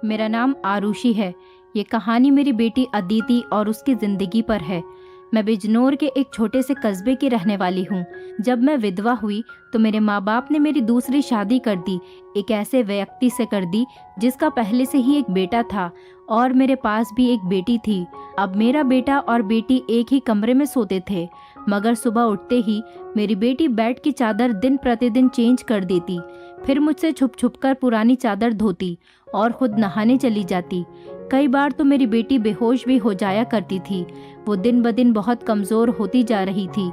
मेरा नाम आरुषि है। ये कहानी मेरी बेटी अदिति और उसकी ज़िंदगी पर है। मैं बिजनौर के एक छोटे से कस्बे की रहने वाली हूँ। जब मैं विधवा हुई तो मेरे माँ बाप ने मेरी दूसरी शादी कर दी। एक ऐसे व्यक्ति से कर दी जिसका पहले से ही एक बेटा था और मेरे पास भी एक बेटी थी। अब मेरा बेटा और बेटी एक ही कमरे में सोते थे, मगर सुबह उठते ही मेरी बेटी बेड की चादर दिन प्रतिदिन चेंज कर देती, फिर मुझसे छुप छुप कर पुरानी चादर धोती और खुद नहाने चली जाती। कई बार तो मेरी बेटी बेहोश भी हो जाया करती थी। वो दिन ब दिन बहुत कमज़ोर होती जा रही थी।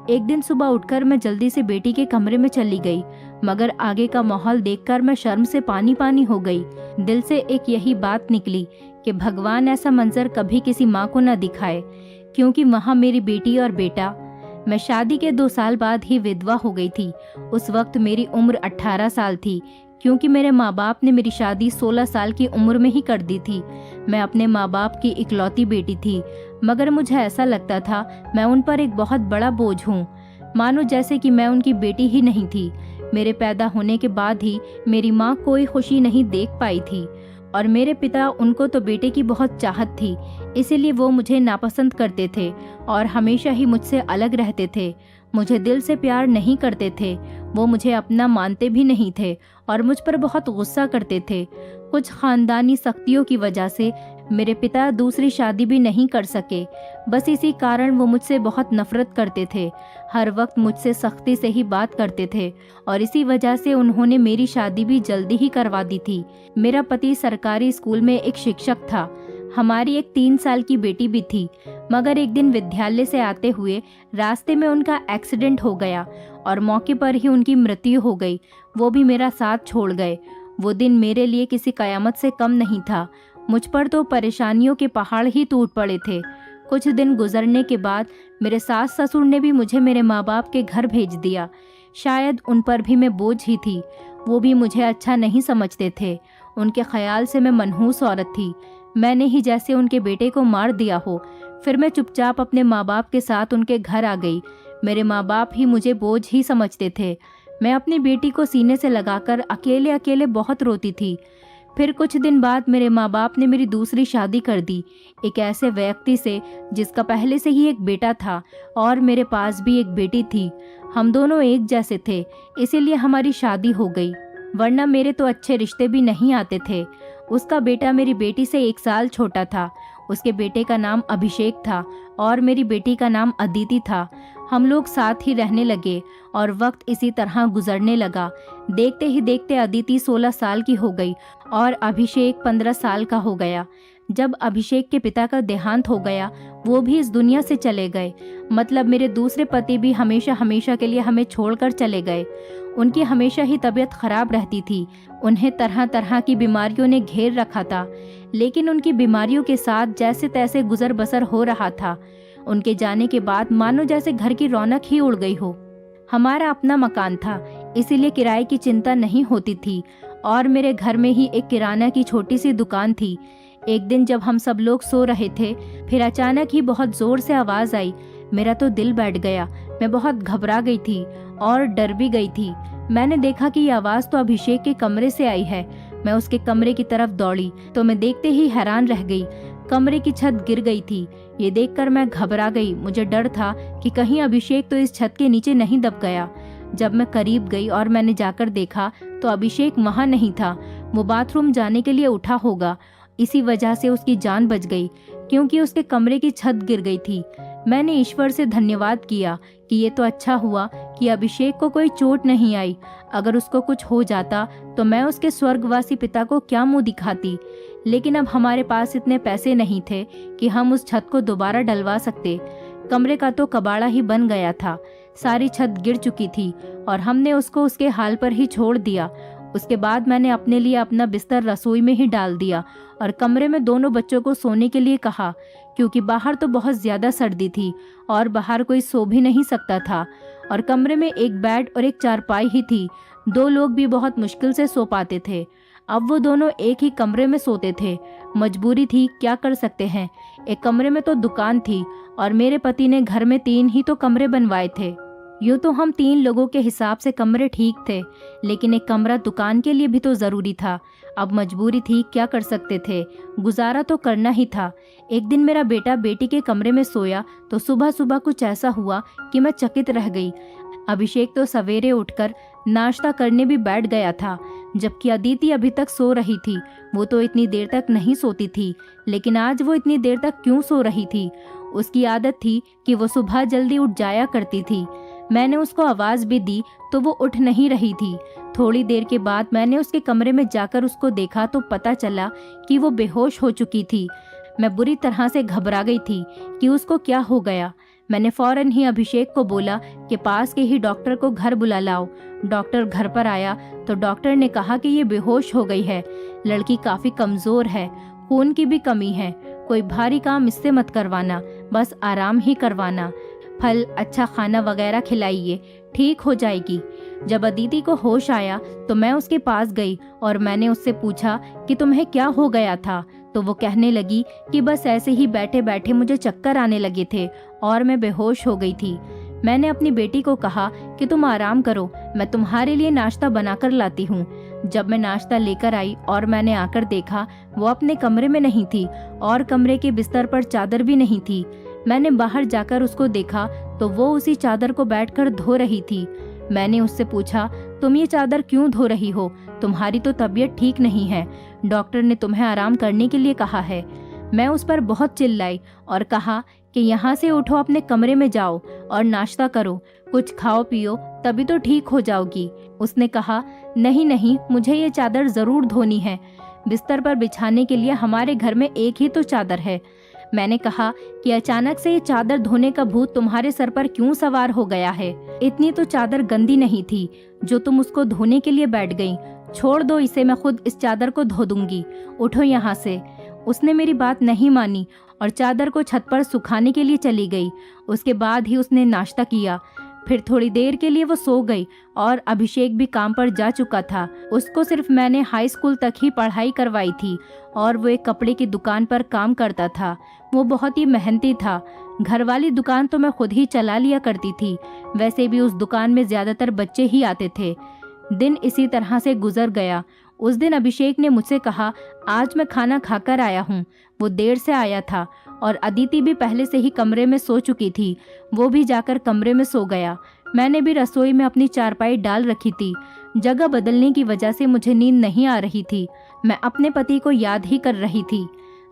एक दिन सुबह उठकर मैं जल्दी से बेटी के कमरे में चली गई, मगर आगे का माहौल देखकर मैं शर्म से पानी पानी हो गई। दिल से एक यही बात निकली कि भगवान ऐसा मंजर कभी किसी माँ को न दिखाए, क्योंकि वहाँ मेरी बेटी और बेटा। मैं शादी के 2 साल बाद ही विधवा हो गई थी। उस वक्त मेरी उम्र 18 साल थी, क्योंकि मेरे माँ बाप ने मेरी शादी 16 साल की उम्र में ही कर दी थी। मैं अपने माँ बाप की इकलौती बेटी थी, मगर मुझे ऐसा लगता था मैं उन पर एक बहुत बड़ा बोझ हूँ, मानो जैसे कि मैं उनकी बेटी ही नहीं थी। मेरे पैदा होने के बाद ही मेरी माँ कोई खुशी नहीं देख पाई थी और मेरे पिता, उनको तो बेटे की बहुत चाहत थी, इसीलिए वो मुझे नापसंद करते थे और हमेशा ही मुझसे अलग रहते थे। मुझे दिल से प्यार नहीं करते थे। वो मुझे अपना मानते भी नहीं थे और मुझ पर बहुत गुस्सा करते थे। कुछ खानदानी सख्तियों की वजह से मेरे पिता दूसरी शादी भी नहीं कर सके। बस इसी कारण वो मुझसे बहुत नफरत करते थे। हर वक्त मुझसे सख्ती से ही बात करते थे और इसी वजह से उन्होंने मेरी शादी भी जल्दी ही करवा दी थी। मेरा पति सरकारी स्कूल में एक शिक्षक था। हमारी एक 3 साल की बेटी भी थी, मगर एक दिन विद्यालय से आते हुए रास्ते में उनका एक्सीडेंट हो गया और मौके पर ही उनकी मृत्यु हो गई। वो भी मेरा साथ छोड़ गए। वो दिन मेरे लिए किसी कयामत से कम नहीं था। मुझ पर तो परेशानियों के पहाड़ ही टूट पड़े थे। कुछ दिन गुजरने के बाद मेरे सास ससुर ने भी मुझे मेरे माँ बाप के घर भेज दिया। शायद उन पर भी मैं बोझ ही थी। वो भी मुझे अच्छा नहीं समझते थे। उनके ख्याल से मैं मनहूस औरत थी। मैंने ही जैसे उनके बेटे को मार दिया हो। फिर मैं चुपचाप अपने माँ बाप के साथ उनके घर आ गई। मेरे माँ बाप ही मुझे बोझ ही समझते थे। मैं अपनी बेटी को सीने से लगाकर अकेले अकेले बहुत रोती थी। फिर कुछ दिन बाद मेरे माँ बाप ने मेरी दूसरी शादी कर दी, एक ऐसे व्यक्ति से जिसका पहले से ही एक बेटा था और मेरे पास भी एक बेटी थी। हम दोनों एक जैसे थे, इसीलिए हमारी शादी हो गई, वरना मेरे तो अच्छे रिश्ते भी नहीं आते थे। उसका बेटा मेरी बेटी से 1 साल छोटा था। उसके बेटे का नाम अभिषेक था और मेरी बेटी का नाम अदिति था। हम लोग साथ ही रहने लगे और वक्त इसी तरह गुजरने लगा। देखते ही देखते अदिति 16 साल की हो गई और अभिषेक 15 साल का हो गया। जब अभिषेक के पिता का देहांत हो गया, वो भी इस दुनिया से चले गए। मतलब मेरे दूसरे पति भी हमेशा हमेशा के लिए हमें छोड़कर चले गए। उनकी हमेशा ही तबीयत खराब रहती थी। उन्हें तरह तरह की बीमारियों ने घेर रखा था, लेकिन उनकी बीमारियों के साथ जैसे तैसे गुजर बसर हो रहा था। उनके जाने के बाद मानो जैसे घर की रौनक ही उड़ गई हो। हमारा अपना मकान था, इसीलिए किराए की चिंता नहीं होती थी और मेरे घर में ही एक किराना की छोटी सी दुकान थी। एक दिन जब हम सब लोग सो रहे थे, फिर अचानक ही बहुत जोर से आवाज़ आई। मेरा तो दिल बैठ गया। मैं बहुत घबरा गई थी और डर भी गई थी। मैंने देखा कि ये आवाज़ तो अभिषेक के कमरे से आई है। मैं उसके कमरे की तरफ दौड़ी तो मैं देखते ही हैरान रह गई। कमरे की छत गिर गई थी। ये देखकर मैं घबरा गई। मुझे डर था कि कहीं अभिषेक तो इस छत के नीचे नहीं दब गया। जब मैं करीब गई और मैंने जाकर देखा तो अभिषेक वहाँ नहीं था। वो बाथरूम जाने के लिए उठा होगा, इसी वजह से उसकी जान बच गई, क्योंकि उसके कमरे की छत गिर गई थी। मैंने ईश्वर से धन्यवाद किया कि ये तो अच्छा हुआ कि अभिषेक को कोई चोट नहीं आई। अगर उसको कुछ हो जाता तो मैं उसके स्वर्गवासी पिता को क्या मुंह दिखाती। लेकिन अब हमारे पास इतने पैसे नहीं थे कि हम उस छत को दोबारा डलवा सकते। कमरे का तो कबाड़ा ही बन गया था। सारी छत गिर चुकी थी और हमने उसको उसके हाल पर ही छोड़ दिया। उसके बाद मैंने अपने लिए अपना बिस्तर रसोई में ही डाल दिया और कमरे में दोनों बच्चों को सोने के लिए कहा, क्योंकि बाहर तो बहुत ज़्यादा सर्दी थी और बाहर कोई सो भी नहीं सकता था और कमरे में एक बेड और एक चारपाई ही थी। 2 लोग भी बहुत मुश्किल से सो पाते थे। अब वो दोनों एक ही कमरे में सोते थे। मजबूरी थी, क्या कर सकते हैं। एक कमरे में तो दुकान थी और मेरे पति ने घर में 3 ही तो कमरे बनवाए थे। यूँ तो हम 3 लोगों के हिसाब से कमरे ठीक थे, लेकिन एक कमरा दुकान के लिए भी तो ज़रूरी था। अब मजबूरी थी, क्या कर सकते थे, गुजारा तो करना ही था। एक दिन मेरा बेटा बेटी के कमरे में सोया तो सुबह सुबह कुछ ऐसा हुआ कि मैं चकित रह गई। अभिषेक तो सवेरे उठकर नाश्ता करने भी बैठ गया था, जबकि अदिति अभी तक सो रही थी। वो तो इतनी देर तक नहीं सोती थी, लेकिन आज वो इतनी देर तक क्यों सो रही थी? उसकी आदत थी कि वो सुबह जल्दी उठ जाया करती थी। मैंने उसको आवाज़ भी दी तो वो उठ नहीं रही थी। थोड़ी देर के बाद मैंने उसके कमरे में जाकर उसको देखा तो पता चला कि वो बेहोश हो चुकी थी। मैं बुरी तरह से घबरा गई थी कि उसको क्या हो गया। मैंने फौरन ही अभिषेक को बोला कि पास के ही डॉक्टर को घर बुला लाओ। डॉक्टर घर पर आया तो डॉक्टर ने कहा कि ये बेहोश हो गई है, लड़की काफ़ी कमज़ोर है, खून की भी कमी है, कोई भारी काम इससे मत करवाना, बस आराम ही करवाना, फल अच्छा खाना वगैरह खिलाइए, ठीक हो जाएगी। जब अदिति को होश आया तो मैं उसके पास गई और मैंने उससे पूछा कि तुम्हें क्या हो गया था। तो वो कहने लगी कि बस ऐसे ही बैठे बैठे मुझे चक्कर आने लगे थे और मैं बेहोश हो गई थी। मैंने अपनी बेटी को कहा कि तुम आराम करो, मैं तुम्हारे लिए नाश्ता बनाकर लाती हूँ। जब मैं नाश्ता लेकर आई और मैंने आकर देखा, वो अपने कमरे में नहीं थी और कमरे के बिस्तर पर चादर भी नहीं थी। मैंने बाहर जाकर उसको देखा तो वो उसी चादर को बैठकर धो रही थी। मैंने उससे पूछा, तुम ये चादर क्यों धो रही हो? तुम्हारी तो तबीयत ठीक नहीं है, डॉक्टर ने तुम्हें आराम करने के लिए कहा है। मैं उस पर बहुत चिल्लाई और कहा कि यहाँ से उठो, अपने कमरे में जाओ और नाश्ता करो, कुछ खाओ पियो, तभी तो ठीक हो जाओगी। उसने कहा, नहीं नहीं, मुझे ये चादर ज़रूर धोनी है, बिस्तर पर बिछाने के लिए हमारे घर में एक ही तो चादर है। मैंने कहा कि अचानक से ये चादर धोने का भूत तुम्हारे सर पर क्यों सवार हो गया है? इतनी तो चादर गंदी नहीं थी जो तुम उसको धोने के लिए बैठ गई। छोड़ दो इसे, मैं खुद इस चादर को धो दूंगी, उठो यहाँ से। उसने मेरी बात नहीं मानी और चादर को छत पर सुखाने के लिए चली गई। उसके बाद ही उसने नाश्ता किया। फिर थोड़ी देर के लिए वो सो गई और अभिषेक भी काम पर जा चुका था। उसको सिर्फ मैंने हाई स्कूल तक ही पढ़ाई करवाई थी और वो एक कपड़े की दुकान पर काम करता था। वो बहुत ही मेहनती था। घर वाली दुकान तो मैं खुद ही चला लिया करती थी। वैसे भी उस दुकान में ज़्यादातर बच्चे ही आते थे। दिन इसी तरह से गुजर गया। उस दिन अभिषेक ने मुझसे कहा, आज मैं खाना खाकर आया हूँ। वो देर से आया था और अदिति भी पहले से ही कमरे में सो चुकी थी। वो भी जाकर कमरे में सो गया। मैंने भी रसोई में अपनी चारपाई डाल रखी थी। जगह बदलने की वजह से मुझे नींद नहीं आ रही थी। मैं अपने पति को याद ही कर रही थी।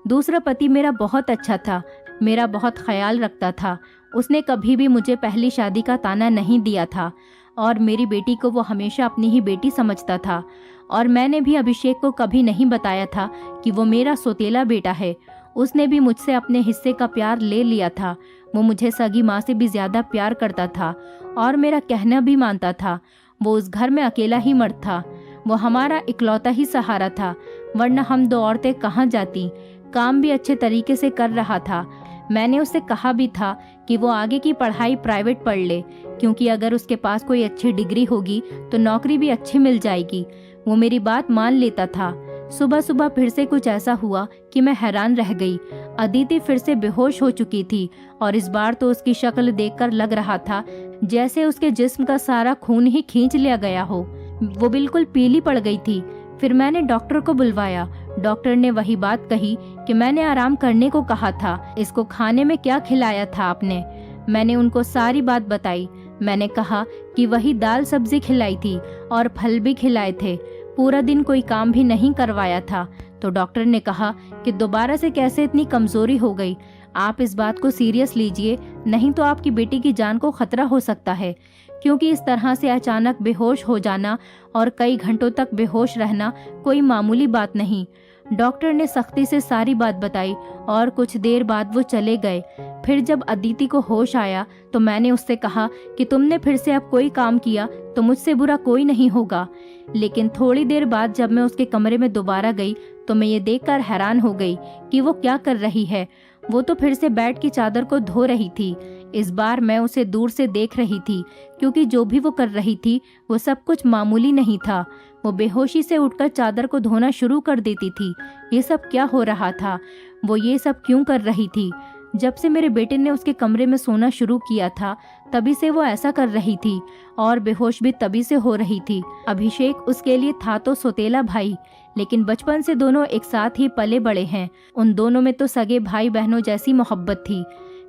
दूसरा पति मेरा बहुत अच्छा था, मेरा बहुत ख्याल रखता था। उसने कभी भी मुझे पहली शादी का ताना नहीं दिया था और मेरी बेटी को वो हमेशा अपनी ही बेटी समझता था। और मैंने भी अभिषेक को कभी नहीं बताया था कि वो मेरा सौतेला बेटा है। उसने भी मुझसे अपने हिस्से का प्यार ले लिया था। वो मुझे सगी माँ से भी ज़्यादा प्यार करता था और मेरा कहना भी मानता था। वो उस घर में अकेला ही मर्द था। वो हमारा इकलौता ही सहारा था, वरना हम दो औरतें कहाँ जाती। काम भी अच्छे तरीके से कर रहा था। मैंने उससे कहा भी था कि वो आगे की पढ़ाई प्राइवेट पढ़ ले, क्योंकि अगर उसके पास कोई अच्छी डिग्री होगी तो नौकरी भी अच्छी मिल जाएगी। वो मेरी बात मान लेता था। सुबह सुबह फिर से कुछ ऐसा हुआ कि मैं हैरान रह गई। अदिति फिर से बेहोश हो चुकी थी और इस बार तो उसकी शक्ल देखकर लग रहा था जैसे उसके जिस्म का सारा खून ही खींच लिया गया हो। वो बिल्कुल पीली पड़ गई थी। फिर मैंने डॉक्टर को बुलवाया। डॉक्टर ने वही बात कही कि मैंने आराम करने को कहा था, इसको खाने में क्या खिलाया था आपने? मैंने उनको सारी बात बताई। मैंने कहा कि वही दाल सब्जी खिलाई थी और फल भी खिलाए थे, पूरा दिन कोई काम भी नहीं करवाया था। तो डॉक्टर ने कहा कि दोबारा से कैसे इतनी कमजोरी हो गई, आप इस बात को सीरियस लीजिए, नहीं तो आपकी बेटी की जान को खतरा हो सकता है, क्योंकि इस तरह से अचानक बेहोश हो जाना और कई घंटों तक बेहोश रहना कोई मामूली बात नहीं। डॉक्टर ने सख्ती से सारी बात बताई और कुछ देर बाद वो चले गए। फिर जब अदिति को होश आया तो मैंने उससे कहा कि तुमने फिर से अब कोई काम किया तो मुझसे बुरा कोई नहीं होगा। लेकिन थोड़ी देर बाद जब मैं उसके कमरे में दोबारा गई तो मैं ये देखकर हैरान हो गई कि वो क्या कर रही है। वो तो फिर से बेड की चादर को धो रही थी। इस बार मैं उसे दूर से देख रही थी, क्योंकि जो भी वो कर रही थी वो सब कुछ मामूली नहीं था। वो बेहोशी से उठकर चादर को धोना शुरू कर देती थी। ये सब क्या हो रहा था? वो ये सब क्यों कर रही थी? जब से मेरे बेटे ने उसके कमरे में सोना शुरू किया था तभी से वो ऐसा कर रही थी और बेहोश भी तभी से हो रही थी। अभिषेक उसके लिए था तो सौतेला भाई, लेकिन बचपन से दोनों एक साथ ही पले बड़े हैं। उन दोनों में तो सगे भाई बहनों जैसी मोहब्बत थी।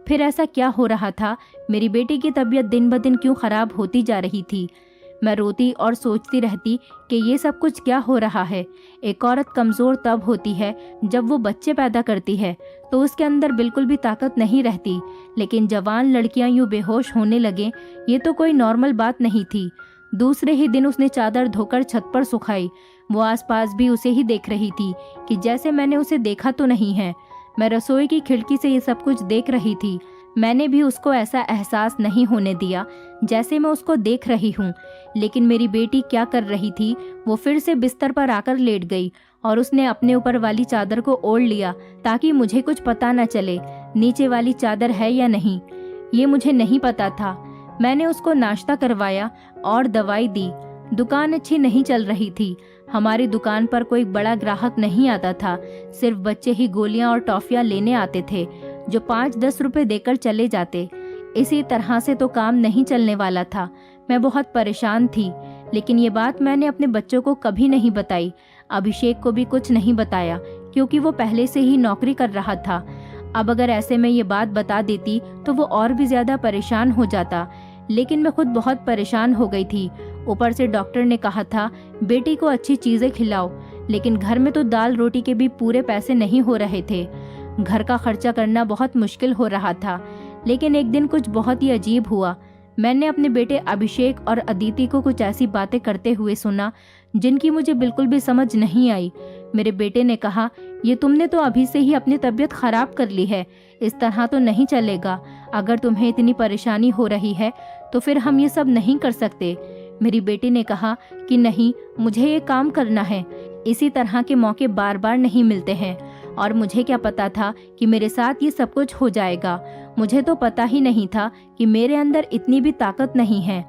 फिर ऐसा क्या हो रहा था? मेरी बेटी की तबीयत दिन ब दिन क्यों खराब होती जा रही थी? मैं रोती और सोचती रहती कि ये सब कुछ क्या हो रहा है। एक औरत कमज़ोर तब होती है जब वो बच्चे पैदा करती है, तो उसके अंदर बिल्कुल भी ताकत नहीं रहती। लेकिन जवान लड़कियां यूँ बेहोश होने लगें, ये तो कोई नॉर्मल बात नहीं थी। दूसरे ही दिन उसने चादर धोकर छत पर सुखाई। वो आसपास भी उसे ही देख रही थी कि जैसे मैंने उसे देखा तो नहीं है। मैं रसोई की खिड़की से ये सब कुछ देख रही थी। मैंने भी उसको ऐसा एहसास नहीं होने दिया जैसे मैं उसको देख रही हूँ। लेकिन मेरी बेटी क्या कर रही थी? वो फिर से बिस्तर पर आकर लेट गई और उसने अपने ऊपर वाली चादर को ओढ़ लिया ताकि मुझे कुछ पता न चले नीचे वाली चादर है या नहीं। ये मुझे नहीं पता था। मैंने उसको नाश्ता करवाया और दवाई दी। दुकान अच्छी नहीं चल रही थी। हमारी दुकान पर कोई बड़ा ग्राहक नहीं आता था। सिर्फ बच्चे ही गोलियां और टॉफियां लेने आते थे जो 5-10 रुपए देकर चले जाते। इसी तरह से तो काम नहीं चलने वाला था। मैं बहुत परेशान थी, लेकिन ये बात मैंने अपने बच्चों को कभी नहीं बताई। अभिषेक को भी कुछ नहीं बताया क्योंकि वो पहले से ही नौकरी कर रहा था। अब अगर ऐसे में ये बात बता देती तो वो और भी ज्यादा परेशान हो जाता। लेकिन मैं खुद बहुत परेशान हो गई थी। ऊपर से डॉक्टर ने कहा था बेटी को अच्छी चीजें खिलाओ, लेकिन घर में तो दाल रोटी के भी पूरे पैसे नहीं हो रहे थे। घर का खर्चा करना बहुत मुश्किल हो रहा था। लेकिन एक दिन कुछ बहुत ही अजीब हुआ। मैंने अपने बेटे अभिषेक और अदिति को कुछ ऐसी बातें करते हुए सुना जिनकी मुझे बिल्कुल भी समझ नहीं आई। मेरे बेटे ने कहा, ये तुमने तो अभी से ही अपनी तबीयत खराब कर ली है, इस तरह तो नहीं चलेगा। अगर तुम्हें इतनी परेशानी हो रही है तो फिर हम ये सब नहीं कर सकते। मेरी बेटी ने कहा कि नहीं, मुझे ये काम करना है। इसी तरह के मौके बार बार नहीं मिलते हैं और मुझे क्या पता था कि मेरे साथ ये सब कुछ हो जाएगा। मुझे तो पता ही नहीं था कि मेरे अंदर इतनी भी ताकत नहीं है।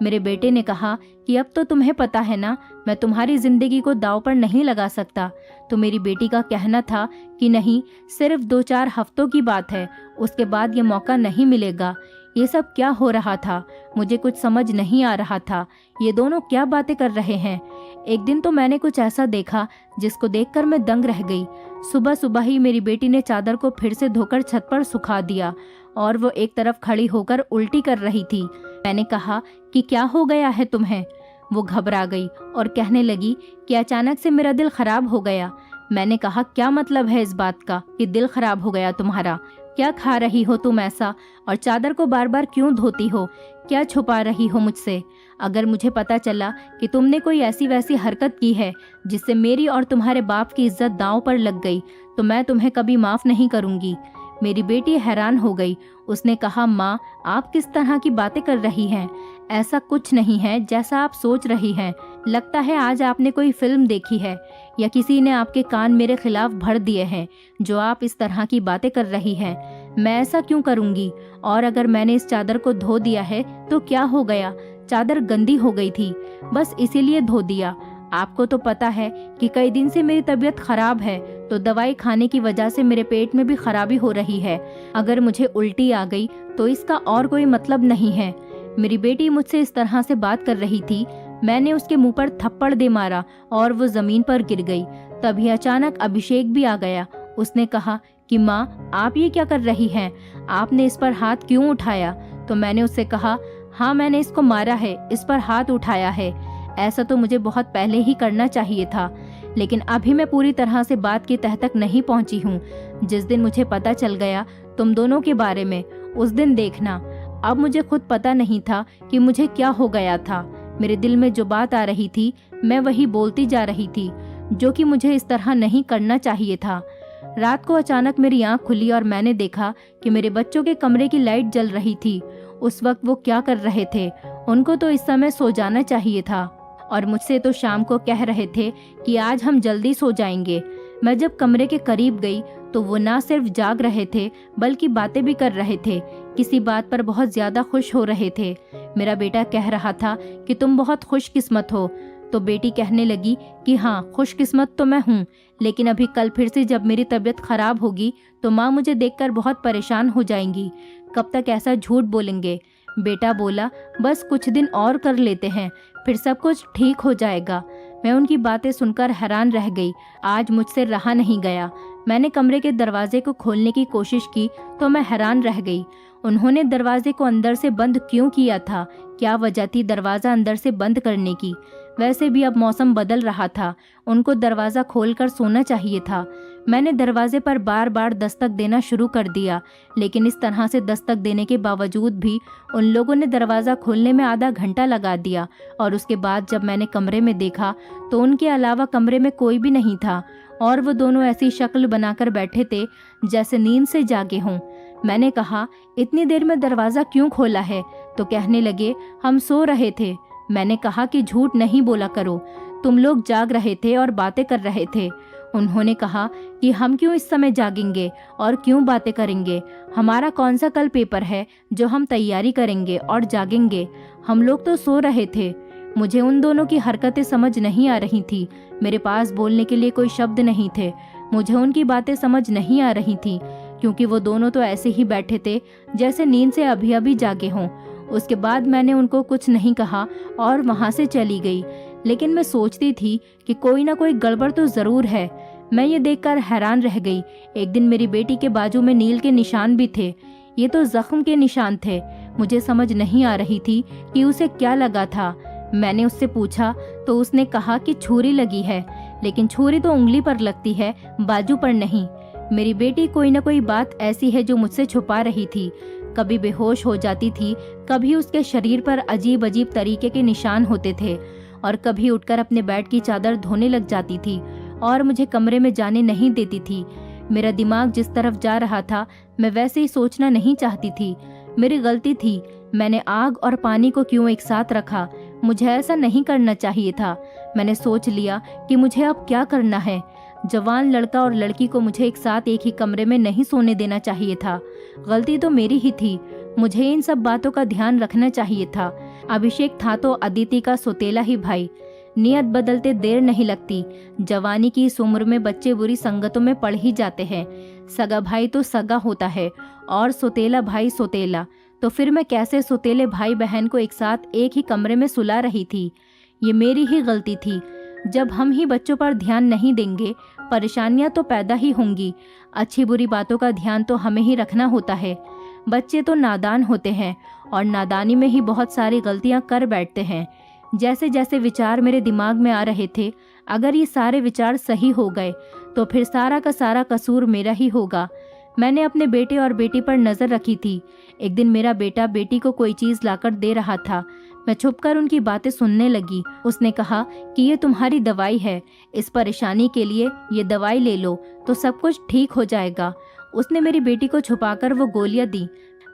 मेरे बेटे ने कहा कि अब तो तुम्हें पता है ना, मैं तुम्हारी जिंदगी को दांव पर नहीं लगा सकता। तो मेरी बेटी का कहना था कि नहीं, सिर्फ 2-4 हफ्तों की बात है, उसके बाद ये मौका नहीं मिलेगा। ये सब क्या हो रहा था? मुझे कुछ समझ नहीं आ रहा था। ये दोनों क्या बातें कर रहे हैं? एक दिन तो मैंने कुछ ऐसा देखा जिसको देखकर मैं दंग रह गई। सुबह सुबह ही मेरी बेटी ने चादर को फिर से धोकर छत पर सुखा दिया और वो एक तरफ खड़ी होकर उल्टी कर रही थी। मैंने कहा कि क्या हो गया है तुम्हें? वो घबरा गई और कहने लगी कि अचानक से मेरा दिल खराब हो गया। मैंने कहा, क्या मतलब है इस बात का कि दिल खराब हो गया तुम्हारा? क्या खा रही हो तुम ऐसा, और चादर को बार बार क्यों धोती हो? क्या छुपा रही हो मुझसे? अगर मुझे पता चला कि तुमने कोई ऐसी वैसी हरकत की है जिससे मेरी और तुम्हारे बाप की इज्जत दांव पर लग गई तो मैं तुम्हें कभी माफ नहीं करूंगी। मेरी बेटी हैरान हो गई। उसने कहा, माँ, आप किस तरह की बातें कर रही हैं? ऐसा कुछ नहीं है जैसा आप सोच रही हैं। लगता है आज आपने कोई फिल्म देखी है या किसी ने आपके कान मेरे खिलाफ भर दिए हैं जो आप इस तरह की बातें कर रही हैं। मैं ऐसा क्यों करूंगी? और अगर मैंने इस चादर को धो दिया है तो क्या हो गया? चादर गंदी हो गई थी, बस इसीलिए धो दिया। आपको तो पता है कि कई दिन से मेरी तबीयत खराब है, तो दवाई खाने की वजह से मेरे पेट में भी खराबी हो रही है। अगर मुझे उल्टी आ गई तो इसका और कोई मतलब नहीं है। मेरी बेटी मुझसे इस तरह से बात कर रही थी। मैंने उसके मुंह पर थप्पड़ दे मारा और वो जमीन पर गिर गई। तभी अचानक अभिषेक भी आ गया। उसने कहा कि माँ, आप ये क्या कर रही हैं? आपने इस पर हाथ क्यों उठाया? तो मैंने उससे कहा, हाँ, मैंने इसको मारा है, इस पर हाथ उठाया है। ऐसा तो मुझे बहुत पहले ही करना चाहिए था, लेकिन अभी मैं पूरी तरह से बात की तह तक नहीं पहुंची हूँ। जिस दिन मुझे पता चल गया तुम दोनों के बारे में, उस दिन देखना। अब मुझे खुद पता नहीं था कि मुझे क्या हो गया था। मेरे दिल में जो बात आ रही थी मैं वही बोलती जा रही थी, जो कि मुझे इस तरह नहीं करना चाहिए था। रात को अचानक मेरी आंख खुली और मैंने देखा कि मेरे बच्चों के कमरे की लाइट जल रही थी। उस वक्त वो क्या कर रहे थे? उनको तो इस समय सो जाना चाहिए था और मुझसे तो शाम को कह रहे थे कि आज हम जल्दी सो जाएंगे। मैं जब कमरे के करीब गई तो वो ना सिर्फ जाग रहे थे बल्कि बातें भी कर रहे थे। किसी बात पर बहुत ज्यादा खुश हो रहे थे। मेरा बेटा कह रहा था कि तुम बहुत खुशकिस्मत हो। तो बेटी कहने लगी कि हाँ, खुशकिस्मत तो मैं हूँ, लेकिन अभी कल फिर से जब मेरी तबीयत खराब होगी तो माँ मुझे देखकर बहुत परेशान हो जाएंगी। कब तक ऐसा झूठ बोलेंगे? बेटा बोला, बस कुछ दिन और कर लेते हैं, फिर सब कुछ ठीक हो जाएगा। मैं उनकी बातें सुनकर हैरान रह गई। आज मुझसे रहा नहीं गया। मैंने कमरे के दरवाजे को खोलने की कोशिश की तो मैं हैरान रह गई। उन्होंने दरवाजे को अंदर से बंद क्यों किया था? क्या वजह थी दरवाज़ा अंदर से बंद करने की? वैसे भी अब मौसम बदल रहा था, उनको दरवाज़ा खोलकर सोना चाहिए था। मैंने दरवाजे पर बार बार दस्तक देना शुरू कर दिया, लेकिन इस तरह से दस्तक देने के बावजूद भी उन लोगों ने दरवाज़ा खोलने में आधा घंटा लगा दिया। और उसके बाद जब मैंने कमरे में देखा तो उनके अलावा कमरे में कोई भी नहीं था और वो दोनों ऐसी शक्ल बनाकर बैठे थे जैसे नींद से जागे हों। मैंने कहा, इतनी देर में दरवाज़ा क्यों खोला है? तो कहने लगे, हम सो रहे थे। मैंने कहा कि झूठ नहीं बोला करो, तुम लोग जाग रहे थे और बातें कर रहे थे। उन्होंने कहा कि हम क्यों इस समय जागेंगे और क्यों बातें करेंगे? हमारा कौन सा कल पेपर है जो हम तैयारी करेंगे और जागेंगे? हम लोग तो सो रहे थे। मुझे उन दोनों की हरकतें समझ नहीं आ रही थी। मेरे पास बोलने के लिए कोई शब्द नहीं थे। मुझे उनकी बातें समझ नहीं आ रही थी क्योंकि वो दोनों तो ऐसे ही बैठे थे जैसे नींद से अभी अभी जागे हों। उसके बाद मैंने उनको कुछ नहीं कहा और वहाँ से चली गई। लेकिन मैं सोचती थी कि कोई ना कोई गड़बड़ तो ज़रूर है। मैं ये देखकर हैरान रह गई। एक दिन मेरी बेटी के बाजू में नील के निशान भी थे। ये तो जख्म के निशान थे। मुझे समझ नहीं आ रही थी कि उसे क्या लगा था। मैंने उससे पूछा तो उसने कहा कि छुरी लगी है, लेकिन छुरी तो उंगली पर लगती है, बाजू पर नहीं। मेरी बेटी कोई ना कोई बात ऐसी है जो मुझसे छुपा रही थी। कभी बेहोश हो जाती थी, कभी उसके शरीर पर अजीब अजीब तरीके के निशान होते थे और कभी उठकर अपने बेड की चादर धोने लग जाती थी और मुझे कमरे में जाने नहीं देती थी। मेरा दिमाग जिस तरफ जा रहा था मैं वैसे ही सोचना नहीं चाहती थी। मेरी गलती थी। मैंने आग और पानी को क्यों एक साथ रखा? मुझे ऐसा नहीं करना चाहिए था। मैंने सोच लिया कि मुझे अब क्या करना है। जवान लड़का और लड़की को मुझे एक साथ एक ही कमरे में नहीं सोने देना चाहिए था। गलती तो मेरी ही थी। मुझे इन सब बातों का ध्यान रखना चाहिए था। अभिषेक था तो अदिति का सौतेला ही भाई। नियत बदलते देर नहीं लगती। जवानी की इस उम्र में बच्चे बुरी संगतों में पड़ ही जाते हैं। सगा भाई तो सगा होता है और सौतेला भाई सौतेला। तो फिर मैं कैसे सौतेले भाई बहन को एक साथ एक ही कमरे में सुला रही थी? ये मेरी ही गलती थी। जब हम ही बच्चों पर ध्यान नहीं देंगे, परेशानियां तो पैदा ही होंगी। अच्छी बुरी बातों का ध्यान तो हमें ही रखना होता है। बच्चे तो नादान होते हैं और नादानी में ही बहुत सारी गलतियां कर बैठते हैं। जैसे जैसे विचार मेरे दिमाग में आ रहे थे, अगर ये सारे विचार सही हो गए तो फिर सारा का सारा कसूर मेरा ही होगा। मैंने अपने बेटे और बेटी पर नज़र रखी थी। एक दिन मेरा बेटा बेटी को कोई चीज़ लाकर दे रहा था। मैं छुपकर उनकी बातें सुनने लगी। उसने कहा कि ये तुम्हारी दवाई है, इस परेशानी के लिए ये दवाई ले लो तो सब कुछ ठीक हो जाएगा। उसने मेरी बेटी को छुपाकर वो गोलियां दी।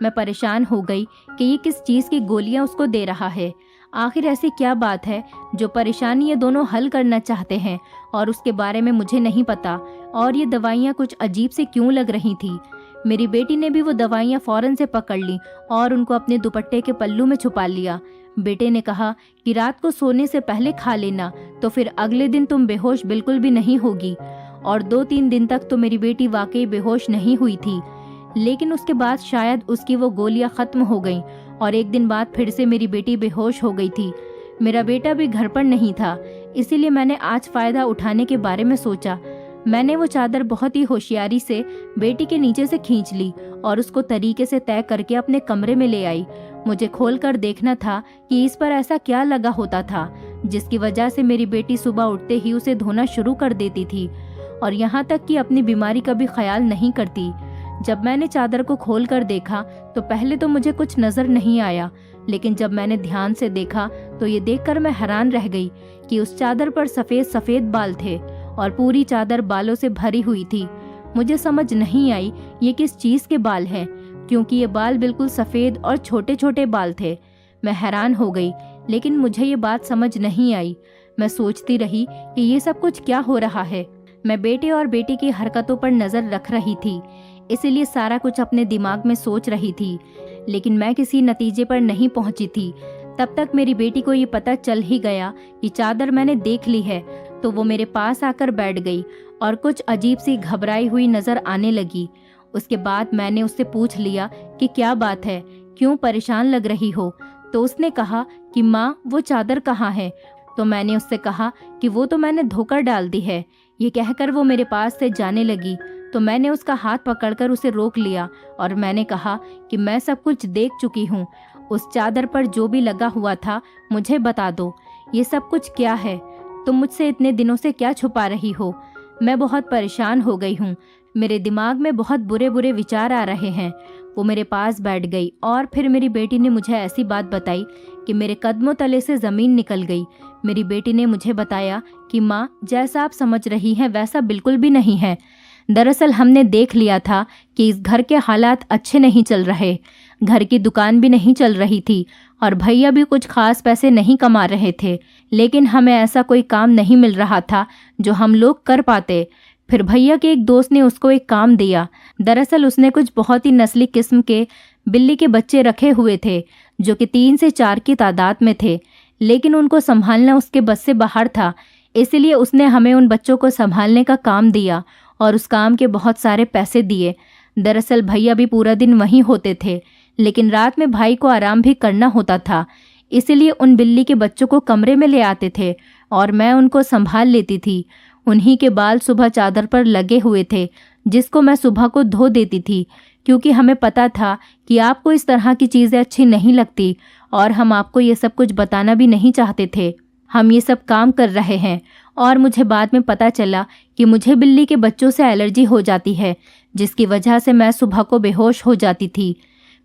मैं परेशान हो गई कि ये किस चीज़ की गोलियां उसको दे रहा है। आखिर ऐसी क्या बात है जो परेशानी ये दोनों हल करना चाहते हैं और उसके बारे में मुझे नहीं पता। और ये दवाइयाँ कुछ अजीब से क्यों लग रही थी। मेरी बेटी ने भी वो दवाइयाँ फौरन से पकड़ ली और उनको अपने दुपट्टे के पल्लू में छुपा लिया। बेटे ने कहा कि रात को सोने से पहले खा लेना, तो फिर अगले दिन तुम बेहोश बिल्कुल भी नहीं होगी। और 2-3 दिन तक तो मेरी बेटी वाकई बेहोश नहीं हुई थी, लेकिन उसके बाद शायद उसकी वो गोलियां खत्म हो गईं और एक दिन बाद फिर से मेरी बेटी बेहोश हो गई थी। मेरा बेटा भी घर पर नहीं था, इसीलिए मैंने आज फ़ायदा उठाने के बारे में सोचा। मैंने वो चादर बहुत ही होशियारी से बेटी के नीचे से खींच ली और उसको तरीके से तय करके अपने कमरे में ले आई। मुझे खोलकर देखना था कि इस पर ऐसा क्या लगा होता था जिसकी वजह से मेरी बेटी सुबह उठते ही उसे धोना शुरू कर देती थी और यहाँ तक कि अपनी बीमारी का भी ख्याल नहीं करती। जब मैंने चादर को खोलकर देखा तो पहले तो मुझे कुछ नजर नहीं आया, लेकिन जब मैंने ध्यान से देखा तो ये देखकर मैं हैरान रह गई कि उस चादर पर सफ़ेद सफ़ेद बाल थे और पूरी चादर बालों से भरी हुई थी। मुझे समझ नहीं आई ये किस चीज़ के बाल हैं, क्योंकि ये बाल बिल्कुल सफ़ेद और छोटे छोटे बाल थे। मैं हैरान हो गई, लेकिन मुझे ये बात समझ नहीं आई। मैं सोचती रही कि ये सब कुछ क्या हो रहा है। मैं बेटे और बेटी की हरकतों पर नज़र रख रही थी, इसीलिए सारा कुछ अपने दिमाग में सोच रही थी, लेकिन मैं किसी नतीजे पर नहीं पहुंची थी। तब तक मेरी बेटी को ये पता चल ही गया कि चादर मैंने देख ली है, तो वो मेरे पास आकर बैठ गई और कुछ अजीब सी घबराई हुई नज़र आने लगी। उसके बाद मैंने उससे पूछ लिया कि क्या बात है, क्यों परेशान लग रही हो? तो उसने कहा कि माँ, वो चादर कहाँ है? तो मैंने उससे कहा कि वो तो मैंने धोकर डाल दी है। ये कहकर वो मेरे पास से जाने लगी तो मैंने उसका हाथ पकड़कर उसे रोक लिया और मैंने कहा कि मैं सब कुछ देख चुकी हूँ। उस चादर पर जो भी लगा हुआ था मुझे बता दो, ये सब कुछ क्या है? तुम मुझसे इतने दिनों से क्या छुपा रही हो? मैं बहुत परेशान हो गई हूँ, मेरे दिमाग में बहुत बुरे बुरे विचार आ रहे हैं। वो मेरे पास बैठ गई और फिर मेरी बेटी ने मुझे ऐसी बात बताई कि मेरे कदमों तले से ज़मीन निकल गई। मेरी बेटी ने मुझे बताया कि माँ, जैसा आप समझ रही हैं वैसा बिल्कुल भी नहीं है। दरअसल हमने देख लिया था कि इस घर के हालात अच्छे नहीं चल रहे। घर की दुकान भी नहीं चल रही थी और भैया भी कुछ खास पैसे नहीं कमा रहे थे, लेकिन हमें ऐसा कोई काम नहीं मिल रहा था जो हम लोग कर पाते। फिर भैया के एक दोस्त ने उसको एक काम दिया। दरअसल उसने कुछ बहुत ही नस्ली किस्म के बिल्ली के बच्चे रखे हुए थे जो कि 3 से 4 की तादाद में थे, लेकिन उनको संभालना उसके बस से बाहर था। इसलिए उसने हमें उन बच्चों को संभालने का काम दिया और उस काम के बहुत सारे पैसे दिए। दरअसल भैया भी पूरा दिन वहीं होते थे, लेकिन रात में भाई को आराम भी करना होता था, इसलिए उन बिल्ली के बच्चों को कमरे में ले आते थे और मैं उनको संभाल लेती थी। उन्हीं के बाल सुबह चादर पर लगे हुए थे जिसको मैं सुबह को धो देती थी, क्योंकि हमें पता था कि आपको इस तरह की चीज़ें अच्छी नहीं लगती और हम आपको ये सब कुछ बताना भी नहीं चाहते थे। हम ये सब काम कर रहे हैं और मुझे बाद में पता चला कि मुझे बिल्ली के बच्चों से एलर्जी हो जाती है, जिसकी वजह से मैं सुबह को बेहोश हो जाती थी।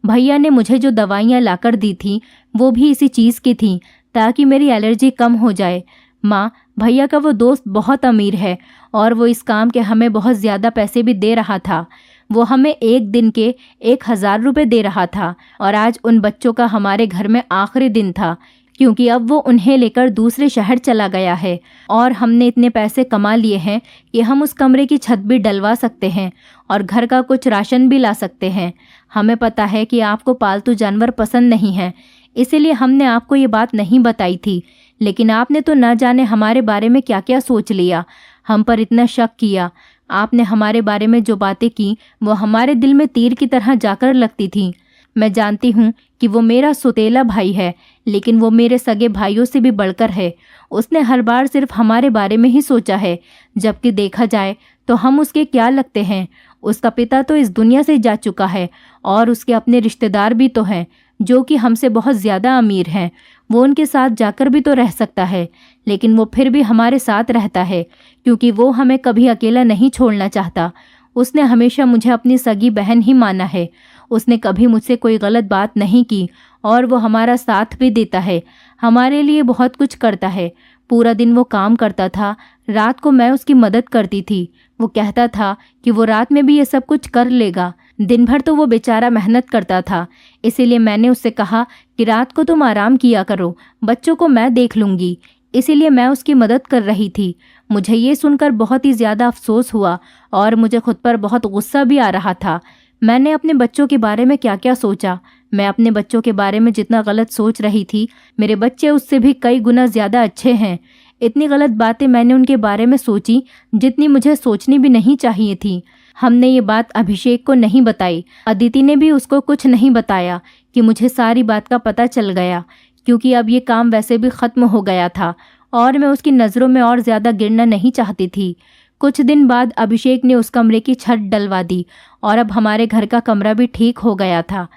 भैया ने मुझे जो दवाइयाँ लाकर दी थी वो भी इसी चीज़ की थी ताकि मेरी एलर्जी कम हो जाए। माँ, भैया का वो दोस्त बहुत अमीर है और वो इस काम के हमें बहुत ज़्यादा पैसे भी दे रहा था। वो हमें एक दिन के 1000 रुपये दे रहा था और आज उन बच्चों का हमारे घर में आखिरी दिन था, क्योंकि अब वो उन्हें लेकर दूसरे शहर चला गया है और हमने इतने पैसे कमा लिए हैं कि हम उस कमरे की छत भी डलवा सकते हैं और घर का कुछ राशन भी ला सकते हैं। हमें पता है कि आपको पालतू जानवर पसंद नहीं हैं, इसीलिए हमने आपको ये बात नहीं बताई थी, लेकिन आपने तो न जाने हमारे बारे में क्या क्या सोच लिया, हम पर इतना शक किया। आपने हमारे बारे में जो बातें की वो हमारे दिल में तीर की तरह जाकर लगती थीं। मैं जानती हूँ कि वो मेरा सौतेला भाई है, लेकिन वो मेरे सगे भाइयों से भी बढ़कर है। उसने हर बार सिर्फ हमारे बारे में ही सोचा है, जबकि देखा जाए तो हम उसके क्या लगते हैं। उसका पिता तो इस दुनिया से जा चुका है और उसके अपने रिश्तेदार भी तो हैं जो कि हमसे बहुत ज़्यादा अमीर हैं। वो उनके साथ जाकर भी तो रह सकता है, लेकिन वो फिर भी हमारे साथ रहता है क्योंकि वो हमें कभी अकेला नहीं छोड़ना चाहता। उसने हमेशा मुझे अपनी सगी बहन ही माना है। उसने कभी मुझसे कोई गलत बात नहीं की और वो हमारा साथ भी देता है, हमारे लिए बहुत कुछ करता है। पूरा दिन वो काम करता था, रात को मैं उसकी मदद करती थी। वो कहता था कि वो रात में भी ये सब कुछ कर लेगा, दिन भर तो वो बेचारा मेहनत करता था। इसीलिए मैंने उससे कहा कि रात को तुम आराम किया करो, बच्चों को मैं देख लूँगी। इसीलिए मैं उसकी मदद कर रही थी। मुझे ये सुनकर बहुत ही ज़्यादा अफसोस हुआ और मुझे खुद पर बहुत गुस्सा भी आ रहा था। मैंने अपने बच्चों के बारे में क्या क्या सोचा। मैं अपने बच्चों के बारे में जितना गलत सोच रही थी, मेरे बच्चे उससे भी कई गुना ज़्यादा अच्छे हैं। इतनी गलत बातें मैंने उनके बारे में सोची जितनी मुझे सोचनी भी नहीं चाहिए थी। हमने ये बात अभिषेक को नहीं बताई। अदिति ने भी उसको कुछ नहीं बताया कि मुझे सारी बात का पता चल गया, क्योंकि अब ये काम वैसे भी ख़त्म हो गया था और मैं उसकी नज़रों में और ज़्यादा गिरना नहीं चाहती थी। कुछ दिन बाद अभिषेक ने उस कमरे की छत डलवा दी और अब हमारे घर का कमरा भी ठीक हो गया था।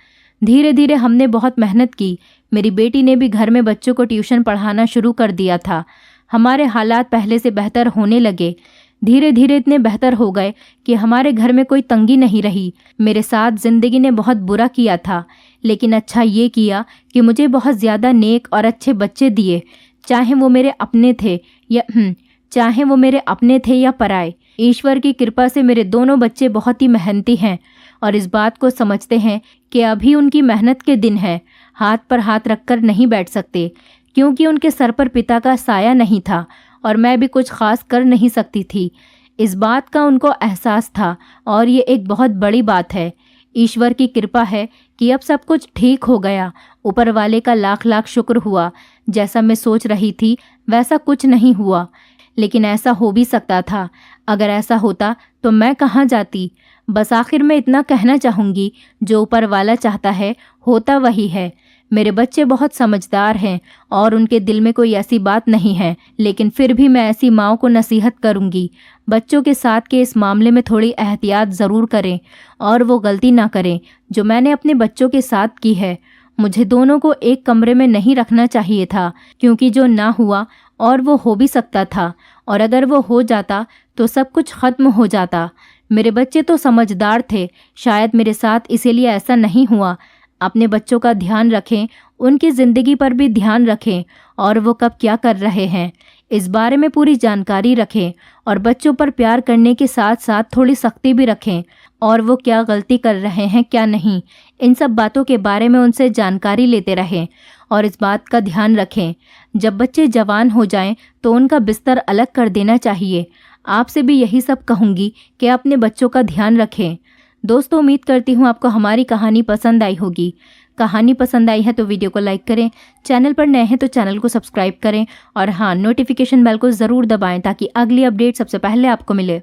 धीरे धीरे हमने बहुत मेहनत की। मेरी बेटी ने भी घर में बच्चों को ट्यूशन पढ़ाना शुरू कर दिया था। हमारे हालात पहले से बेहतर होने लगे। धीरे धीरे इतने बेहतर हो गए कि हमारे घर में कोई तंगी नहीं रही। मेरे साथ ज़िंदगी ने बहुत बुरा किया था, लेकिन अच्छा ये किया कि मुझे बहुत ज़्यादा नेक और अच्छे बच्चे दिए, चाहे वो मेरे अपने थे या पराए। ईश्वर की कृपा से मेरे दोनों बच्चे बहुत ही मेहनती हैं और इस बात को समझते हैं कि अभी उनकी मेहनत के दिन हैं। हाथ पर हाथ रखकर नहीं बैठ सकते, क्योंकि उनके सर पर पिता का साया नहीं था और मैं भी कुछ खास कर नहीं सकती थी। इस बात का उनको एहसास था और ये एक बहुत बड़ी बात है। ईश्वर की कृपा है कि अब सब कुछ ठीक हो गया। ऊपर वाले का लाख लाख शुक्र हुआ। जैसा मैं सोच रही थी वैसा कुछ नहीं हुआ, लेकिन ऐसा हो भी सकता था। अगर ऐसा होता तो मैं कहाँ जाती। बस आखिर में इतना कहना चाहूँगी, जो ऊपर वाला चाहता है होता वही है। मेरे बच्चे बहुत समझदार हैं और उनके दिल में कोई ऐसी बात नहीं है, लेकिन फिर भी मैं ऐसी माँओं को नसीहत करूँगी, बच्चों के साथ के इस मामले में थोड़ी एहतियात ज़रूर करें और वो गलती ना करें जो मैंने अपने बच्चों के साथ की है। मुझे दोनों को एक कमरे में नहीं रखना चाहिए था, क्योंकि जो ना हुआ और वो हो भी सकता था, और अगर वो हो जाता तो सब कुछ ख़त्म हो जाता। मेरे बच्चे तो समझदार थे, शायद मेरे साथ इसीलिए ऐसा नहीं हुआ। अपने बच्चों का ध्यान रखें, उनकी ज़िंदगी पर भी ध्यान रखें और वो कब क्या कर रहे हैं इस बारे में पूरी जानकारी रखें, और बच्चों पर प्यार करने के साथ साथ थोड़ी सख्ती भी रखें, और वो क्या गलती कर रहे हैं क्या नहीं, इन सब बातों के बारे में उनसे जानकारी लेते रहें। और इस बात का ध्यान रखें, जब बच्चे जवान हो जाएं तो उनका बिस्तर अलग कर देना चाहिए। आपसे भी यही सब कहूँगी कि अपने बच्चों का ध्यान रखें। दोस्तों, उम्मीद करती हूँ आपको हमारी कहानी पसंद आई होगी। कहानी पसंद आई है तो वीडियो को लाइक करें, चैनल पर नए हैं तो चैनल को सब्सक्राइब करें, और हाँ, नोटिफिकेशन बेल को ज़रूर दबाएं ताकि अगली अपडेट सबसे पहले आपको मिले।